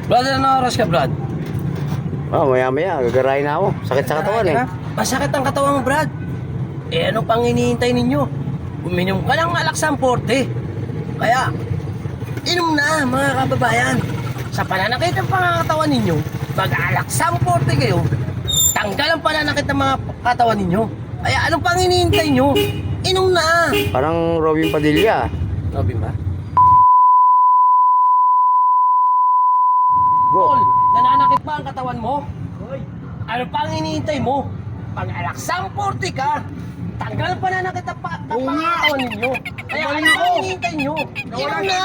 Brad, ano oras ka, Brad? Oh, maya-maya, gagarahin na ako. Sakit sa katawan eh. Masakit ang katawan mo, Brad. Eh, ano pang hinihintay ninyo? Uminom ka ng Alaxan Forte. Kaya, inom na, mga kababayan. Sa pananakit ng pangangatawan ninyo, mag-Alaxan Forte kayo, tanggal ang pananakit ng mga katawan ninyo. Kaya, anong pang hinihintay nyo? Inom na! Parang Robin Padilla. Robin ba? Go. Tol, nananakit ba ang katawan mo? Ano pang hinihintay mo? Pag-Alaxan Forte ka, tanggal ang pananakit ng pangangatawan ninyo. Kaya, ano pang hinihintay nyo? Inom na!